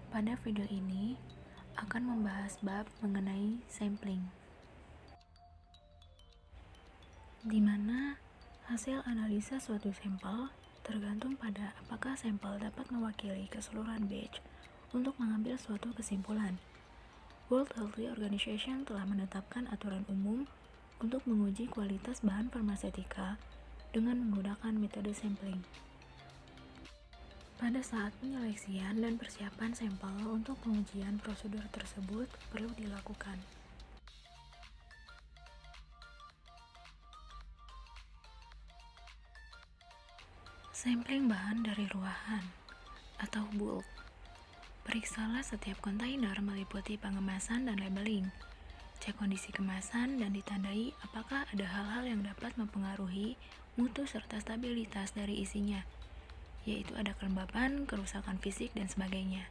Pada video ini akan membahas bab mengenai sampling, di mana hasil analisa suatu sampel tergantung pada apakah sampel dapat mewakili keseluruhan batch untuk mengambil suatu kesimpulan. World Health Organization telah menetapkan aturan umum untuk menguji kualitas bahan farmaseutika dengan menggunakan metode sampling. Pada saat penyeleksian dan persiapan sampel untuk pengujian, prosedur tersebut perlu dilakukan. Sampling bahan dari ruahan atau bulk. Periksalah setiap kontainer meliputi pengemasan dan labeling. Cek kondisi kemasan dan ditandai apakah ada hal-hal yang dapat mempengaruhi mutu serta stabilitas dari isinya, yaitu ada kelembapan, kerusakan fisik, dan sebagainya.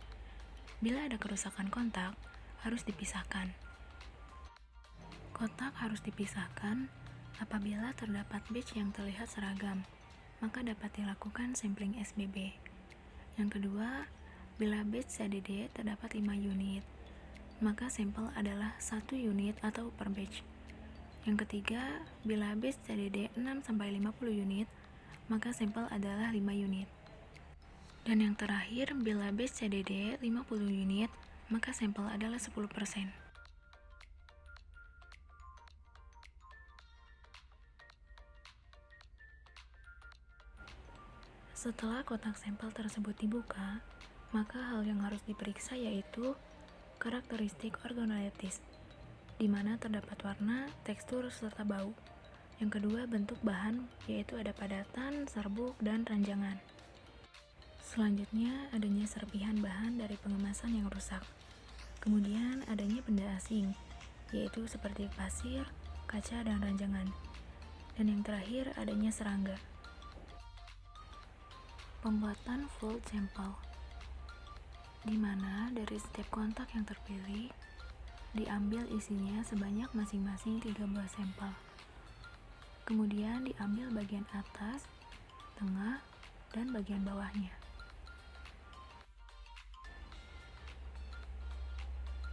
Bila ada kerusakan kontak, harus dipisahkan. Kotak harus dipisahkan apabila terdapat batch yang terlihat seragam, maka dapat dilakukan sampling SBB. Yang kedua, bila batch CDD terdapat 5 unit, maka sampel adalah 1 unit atau per batch. Yang ketiga, bila batch CDD 6-50 unit, maka sampel adalah 5 unit. Dan yang terakhir, bila batch CDD 50 unit, maka sampel adalah 10%. Setelah kotak sampel tersebut dibuka, maka hal yang harus diperiksa yaitu karakteristik organoleptis, di mana terdapat warna, tekstur, serta bau. Yang kedua, bentuk bahan, yaitu ada padatan, serbuk, dan ranjangan. Selanjutnya, adanya serpihan bahan dari pengemasan yang rusak. Kemudian, adanya benda asing, yaitu seperti pasir, kaca, dan ranjangan. Dan yang terakhir, adanya serangga. Pembuatan full sampel, di mana dari setiap kontak yang terpilih, diambil isinya sebanyak masing-masing 3 buah sampel. Kemudian diambil bagian atas, tengah, dan bagian bawahnya.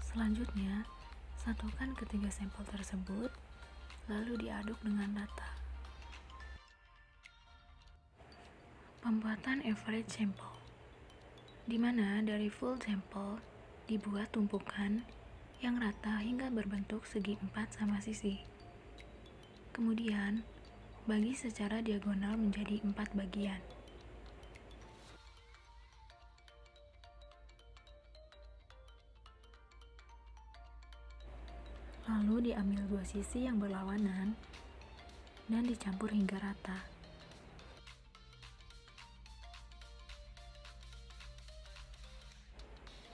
Selanjutnya, satukan ketiga sampel tersebut, lalu diaduk dengan rata. Pembuatan average sampel, di mana dari full sampel dibuat tumpukan yang rata hingga berbentuk segi 4 sama sisi. Kemudian, bagi secara diagonal menjadi 4 bagian. Lalu diambil 2 sisi yang berlawanan dan dicampur hingga rata.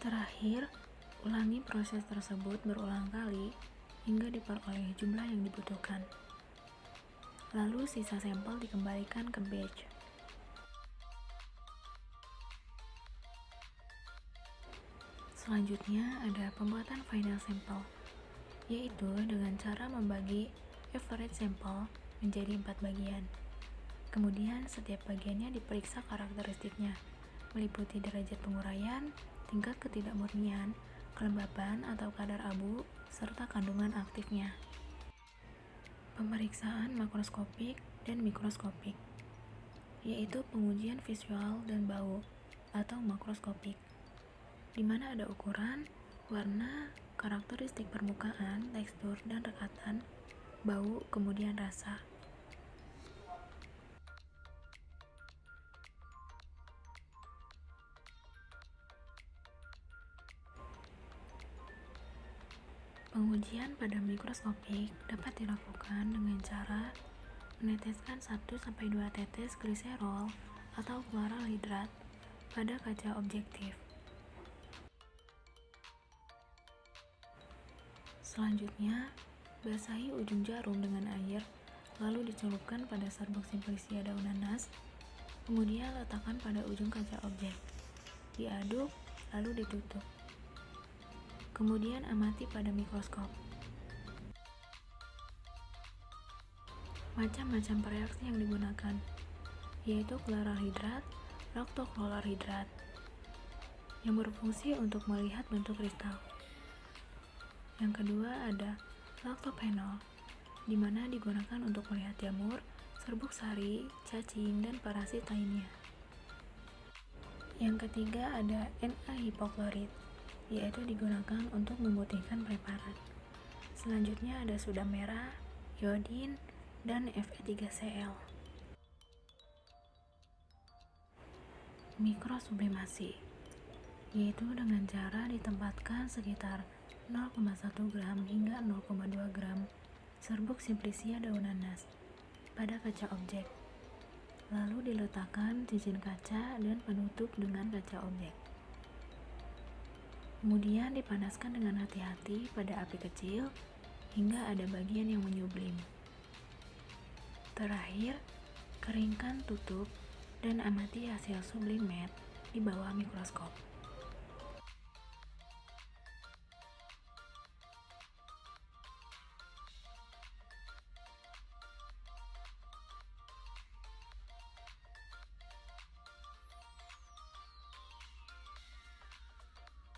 Terakhir, ulangi proses tersebut berulang kali hingga diperoleh jumlah yang dibutuhkan. Lalu sisa sampel dikembalikan ke batch. Selanjutnya ada pembuatan final sampel, yaitu dengan cara membagi average sampel menjadi 4 bagian. Kemudian setiap bagiannya diperiksa karakteristiknya, meliputi derajat penguraian, tingkat ketidakmurnian, kelembapan atau kadar abu, serta kandungan aktifnya. Pemeriksaan makroskopik dan mikroskopik, yaitu pengujian visual dan bau atau makroskopik, di mana ada ukuran, warna, karakteristik permukaan, tekstur, dan rekatan, bau, kemudian rasa. Pengujian pada mikroskopik dapat dilakukan dengan cara meneteskan 1-2 tetes gliserol atau chloralhidrat pada kaca objektif. Selanjutnya, basahi ujung jarum dengan air, lalu dicelupkan pada serbuk simplisia daun nanas, kemudian letakkan pada ujung kaca objek. Diaduk, lalu ditutup. Kemudian amati pada mikroskop. Macam-macam reaksi yang digunakan, yaitu chloralhidrat, lactochloralhidrat, yang berfungsi untuk melihat bentuk kristal. Yang kedua ada lactopanel, di mana digunakan untuk melihat jamur, serbuk sari, cacing, dan parasit lainnya. Yang ketiga ada Na-hipoklorit, yaitu digunakan untuk memutihkan preparat. Selanjutnya ada soda merah, iodin, dan Fe3Cl. Mikrosublimasi, yaitu dengan cara ditempatkan sekitar 0,1 gram hingga 0,2 gram serbuk Simplicia daun nanas pada kaca objek, lalu diletakkan cincin kaca dan penutup dengan kaca objek. Kemudian dipanaskan dengan hati-hati pada api kecil hingga ada bagian yang menyublim. Terakhir, keringkan tutup dan amati hasil sublimat di bawah mikroskop.